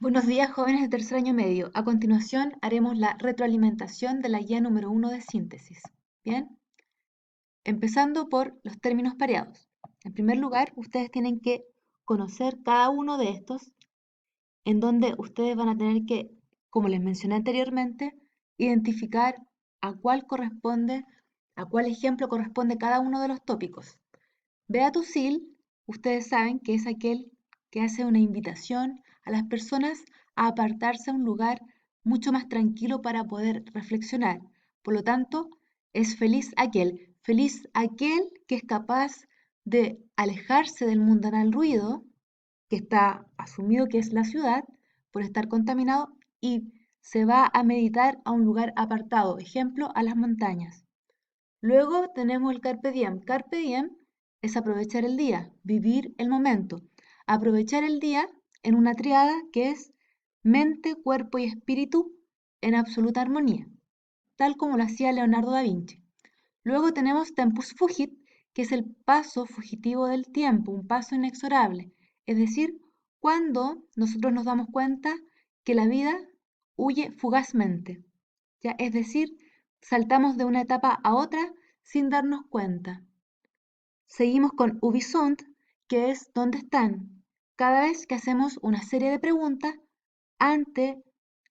Buenos días, jóvenes de tercer año medio. A continuación haremos la retroalimentación de la guía número 1 de síntesis. Bien, empezando por los términos pareados. En primer lugar, ustedes tienen que conocer cada uno de estos, en donde ustedes van a tener que, como les mencioné anteriormente, identificar a cuál corresponde, a cuál ejemplo corresponde cada uno de los tópicos. Beato-sil, ustedes saben que es aquel que hace una invitación a las personas a apartarse a un lugar mucho más tranquilo para poder reflexionar. Por lo tanto, es feliz aquel que es capaz de alejarse del mundanal ruido, que está asumido que es la ciudad, por estar contaminado, y se va a meditar a un lugar apartado, ejemplo, a las montañas. Luego tenemos el carpe diem. Carpe diem es aprovechar el día, vivir el momento. Aprovechar el día en una triada que es mente, cuerpo y espíritu en absoluta armonía, tal como lo hacía Leonardo da Vinci. Luego tenemos tempus fugit, que es el paso fugitivo del tiempo, un paso inexorable. Es decir, cuando nosotros nos damos cuenta que la vida huye fugazmente. ¿Ya? Es decir, saltamos de una etapa a otra sin darnos cuenta. Seguimos con Ubisoft, que es ¿dónde están? Cada vez que hacemos una serie de preguntas ante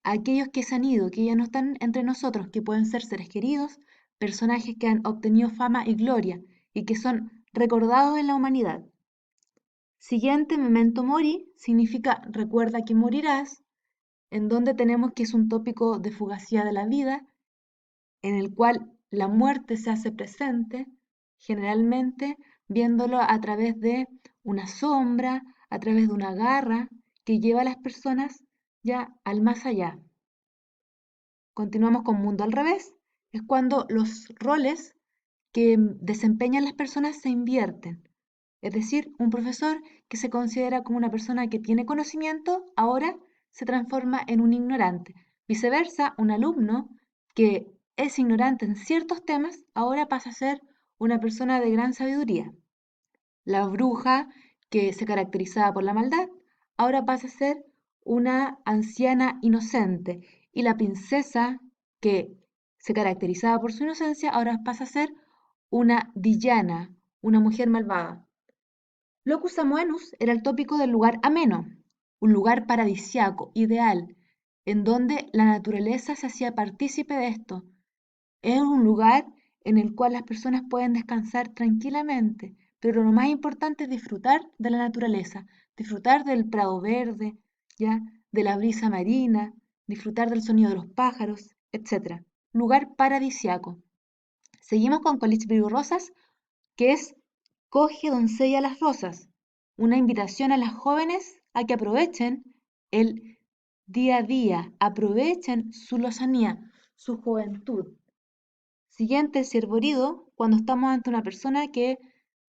aquellos que se han ido, que ya no están entre nosotros, que pueden ser seres queridos, personajes que han obtenido fama y gloria y que son recordados en la humanidad. Siguiente, Memento Mori, significa recuerda que morirás, en donde tenemos que es un tópico de fugacidad de la vida, en el cual la muerte se hace presente, generalmente viéndolo a través de una sombra, a través de una garra que lleva a las personas ya al más allá. Continuamos con mundo al revés, es cuando los roles que desempeñan las personas se invierten. Es decir, un profesor que se considera como una persona que tiene conocimiento, ahora se transforma en un ignorante. Viceversa, un alumno que es ignorante en ciertos temas, ahora pasa a ser una persona de gran sabiduría. La bruja que se caracterizaba por la maldad, ahora pasa a ser una anciana inocente. Y la princesa que se caracterizaba por su inocencia, ahora pasa a ser una villana, una mujer malvada. Locus amoenus era el tópico del lugar ameno, un lugar paradisiaco, ideal, en donde la naturaleza se hacía partícipe de esto. Es un lugar en el cual las personas pueden descansar tranquilamente, pero lo más importante es disfrutar de la naturaleza, disfrutar del prado verde, ya, de la brisa marina, disfrutar del sonido de los pájaros, etc. Lugar paradisiaco. Seguimos con Colibrí Rosas, que es Coge doncella las rosas, una invitación a las jóvenes a que aprovechen el día a día, aprovechen su lozanía, su juventud. Siguiente, ciervorido, cuando estamos ante una persona que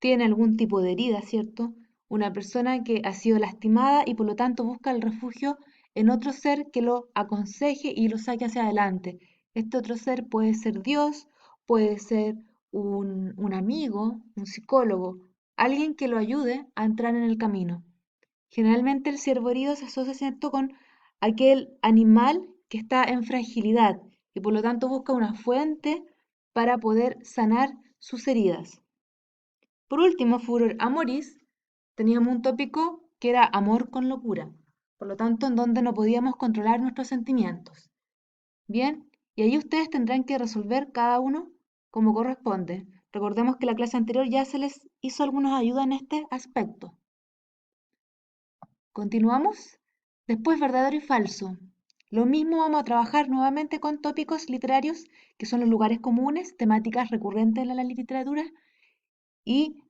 tiene algún tipo de herida, ¿cierto? Una persona que ha sido lastimada y por lo tanto busca el refugio en otro ser que lo aconseje y lo saque hacia adelante. Este otro ser puede ser Dios, puede ser un amigo, un psicólogo, alguien que lo ayude a entrar en el camino. Generalmente el ciervo herido se asocia, ¿cierto?, con aquel animal que está en fragilidad y por lo tanto busca una fuente para poder sanar sus heridas. Por último, Furor Amoris, teníamos un tópico que era amor con locura, por lo tanto en donde no podíamos controlar nuestros sentimientos. Bien, y ahí ustedes tendrán que resolver cada uno como corresponde. Recordemos que la clase anterior ya se les hizo algunas ayudas en este aspecto. Continuamos. Después, verdadero y falso. Lo mismo vamos a trabajar nuevamente con tópicos literarios, que son los lugares comunes, temáticas recurrentes en la literatura, y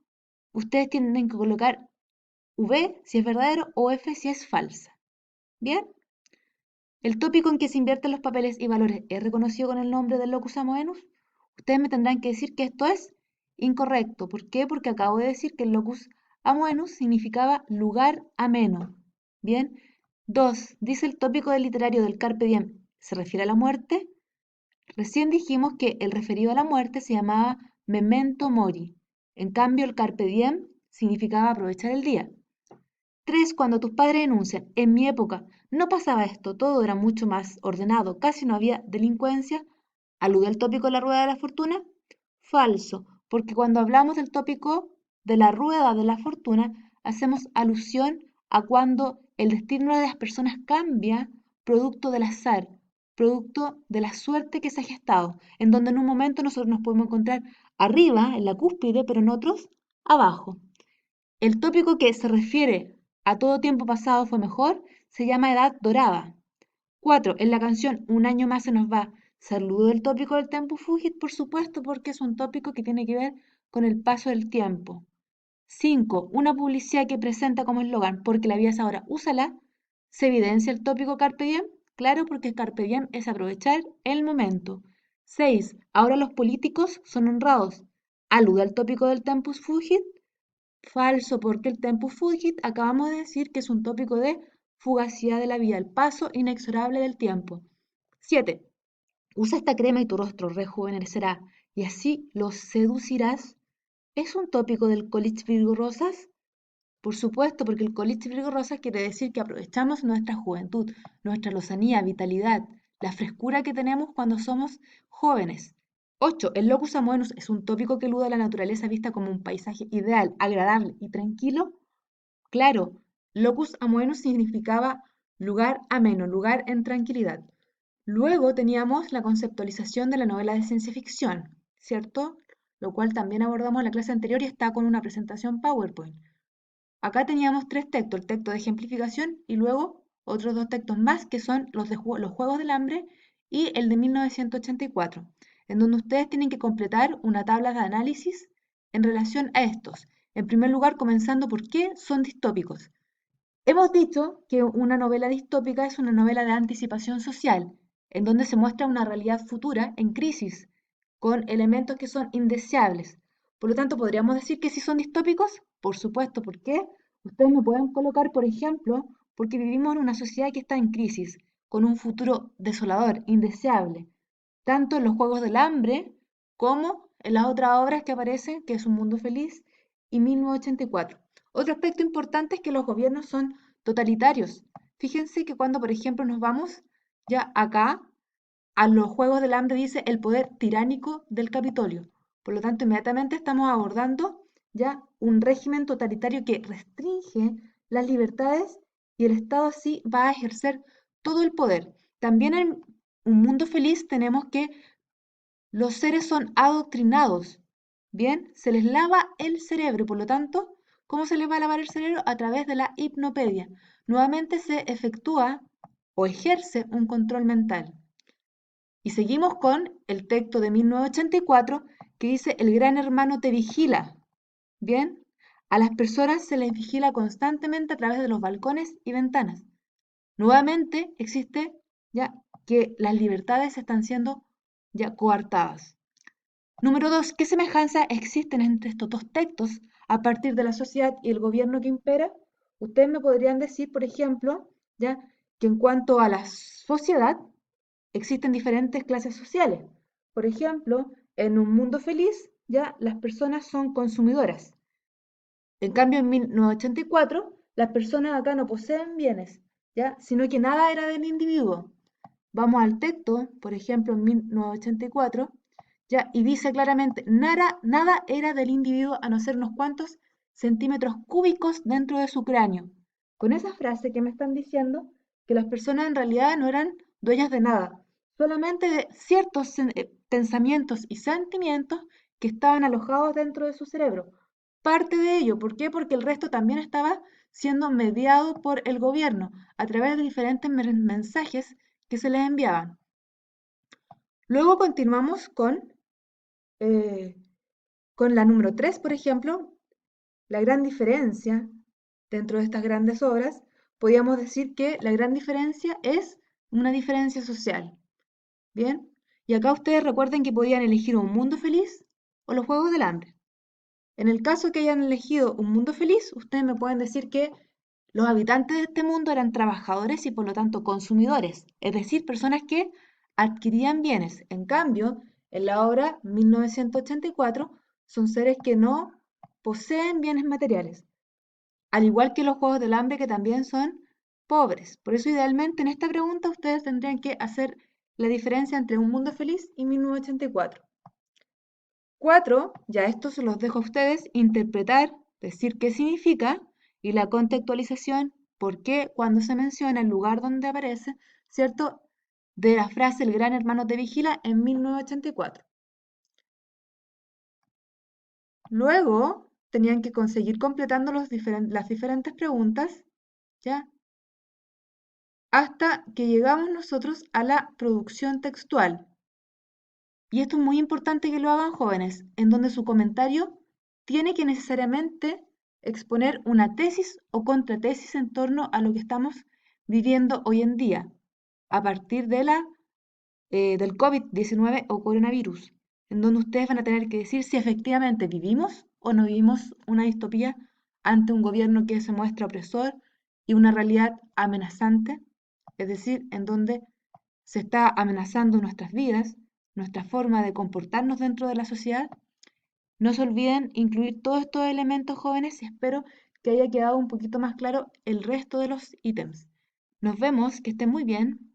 ustedes tienen que colocar V si es verdadero o F si es falsa. Bien, el tópico en que se invierten los papeles y valores es reconocido con el nombre de locus amoenus. Ustedes me tendrán que decir que esto es incorrecto. ¿Por qué? Porque acabo de decir que el locus amoenus significaba lugar ameno. Bien. 2. Dice el tópico del literario del Carpe Diem, ¿se refiere a la muerte? Recién dijimos que el referido a la muerte se llamaba Memento Mori. En cambio, el Carpe Diem significaba aprovechar el día. 3. Cuando tus padres enuncian, en mi época no pasaba esto, todo era mucho más ordenado, casi no había delincuencia, ¿alude al tópico de la rueda de la fortuna? Falso, porque cuando hablamos del tópico de la rueda de la fortuna, hacemos alusión a cuando el destino de las personas cambia producto del azar, producto de la suerte que se ha gestado, en donde en un momento nosotros nos podemos encontrar arriba, en la cúspide, pero en otros abajo. El tópico que se refiere a todo tiempo pasado fue mejor se llama edad dorada. 4. En la canción Un año más se nos va. Saludo el tópico del tempo fugit, por supuesto, porque es un tópico que tiene que ver con el paso del tiempo. 5. Una publicidad que presenta como eslogan, porque la vida es ahora, úsala. ¿Se evidencia el tópico Carpe Diem? Claro, porque Carpe Diem es aprovechar el momento. 6. Ahora los políticos son honrados. ¿Alude al tópico del tempus fugit? Falso, porque el tempus fugit acabamos de decir que es un tópico de fugacidad de la vida, el paso inexorable del tiempo. 7. Usa esta crema y tu rostro rejuvenecerá, y así los seducirás. ¿Es un tópico del Colich Virgo Rosas? Por supuesto, porque el Colich Virgo Rosas quiere decir que aprovechamos nuestra juventud, nuestra lozanía, vitalidad, la frescura que tenemos cuando somos jóvenes. 8. El locus amoenus es un tópico que elude a la naturaleza vista como un paisaje ideal, agradable y tranquilo. Claro, locus amoenus significaba lugar ameno, lugar en tranquilidad. Luego teníamos la conceptualización de la novela de ciencia ficción, ¿cierto? Lo cual también abordamos en la clase anterior y está con una presentación PowerPoint. Acá teníamos 3 textos, el texto de ejemplificación y luego otros 2 textos más que son los de los Juegos del Hambre y el de 1984, en donde ustedes tienen que completar una tabla de análisis en relación a estos. En primer lugar, comenzando por qué son distópicos. Hemos dicho que una novela distópica es una novela de anticipación social, en donde se muestra una realidad futura en crisis, con elementos que son indeseables. Por lo tanto, ¿podríamos decir que sí son distópicos? Por supuesto, ¿por qué? Ustedes me pueden colocar, por ejemplo, porque vivimos en una sociedad que está en crisis, con un futuro desolador, indeseable, tanto en los Juegos del Hambre como en las otras obras que aparecen, que es Un Mundo Feliz y 1984. Otro aspecto importante es que los gobiernos son totalitarios. Fíjense que cuando, por ejemplo, nos vamos ya acá a los Juegos del Hambre dice el poder tiránico del Capitolio. Por lo tanto, inmediatamente estamos abordando ya un régimen totalitario que restringe las libertades y el Estado así va a ejercer todo el poder. También en Un Mundo Feliz tenemos que los seres son adoctrinados, ¿bien? Se les lava el cerebro, por lo tanto, ¿cómo se les va a lavar el cerebro? A través de la hipnopedia. Nuevamente se efectúa o ejerce un control mental. Y seguimos con el texto de 1984 que dice, el gran hermano te vigila, ¿bien? A las personas se les vigila constantemente a través de los balcones y ventanas. Nuevamente existe ya que las libertades están siendo ya coartadas. Número 2. ¿Qué semejanza existen entre estos 2 textos a partir de la sociedad y el gobierno que impera? Ustedes me podrían decir, por ejemplo, ya que en cuanto a la sociedad existen diferentes clases sociales. Por ejemplo, en Un Mundo Feliz, ya las personas son consumidoras. En cambio, en 1984, las personas acá no poseen bienes, ya, sino que nada era del individuo. Vamos al texto, por ejemplo, en 1984, ya, y dice claramente, nada era del individuo a no ser unos cuantos centímetros cúbicos dentro de su cráneo. Con esa frase que me están diciendo, que las personas en realidad no eran dueñas de nada, solamente de ciertos pensamientos y sentimientos que estaban alojados dentro de su cerebro. Parte de ello, ¿por qué? Porque el resto también estaba siendo mediado por el gobierno a través de diferentes mensajes que se les enviaban. Luego continuamos eh, con la número 3, por ejemplo, la gran diferencia dentro de estas grandes obras. Podríamos decir que la gran diferencia es una diferencia social. ¿Bien? Y acá ustedes recuerden que podían elegir Un Mundo Feliz o Los Juegos del Hambre. En el caso que hayan elegido Un Mundo Feliz, ustedes me pueden decir que los habitantes de este mundo eran trabajadores y por lo tanto consumidores, es decir, personas que adquirían bienes. En cambio, en la obra 1984 son seres que no poseen bienes materiales. al igual que los Juegos del Hambre que también son pobres. Por eso idealmente en esta pregunta ustedes tendrían que hacer la diferencia entre Un Mundo Feliz y 1984. 4, ya esto se los dejo a ustedes, interpretar, decir qué significa y la contextualización, por qué cuando se menciona el lugar donde aparece, ¿cierto? De la frase El gran hermano te vigila en 1984. Luego tenían que conseguir completando las diferentes preguntas, ¿ya? Hasta que llegamos nosotros a la producción textual. Y esto es muy importante que lo hagan jóvenes, en donde su comentario tiene que necesariamente exponer una tesis o contratesis en torno a lo que estamos viviendo hoy en día, a partir de del COVID-19 o coronavirus, en donde ustedes van a tener que decir si efectivamente vivimos o no vivimos una distopía ante un gobierno que se muestra opresor y una realidad amenazante, es decir, en donde se está amenazando nuestras vidas, nuestra forma de comportarnos dentro de la sociedad. No se olviden incluir todos estos elementos, jóvenes, y espero que haya quedado un poquito más claro el resto de los ítems. Nos vemos, que estén muy bien.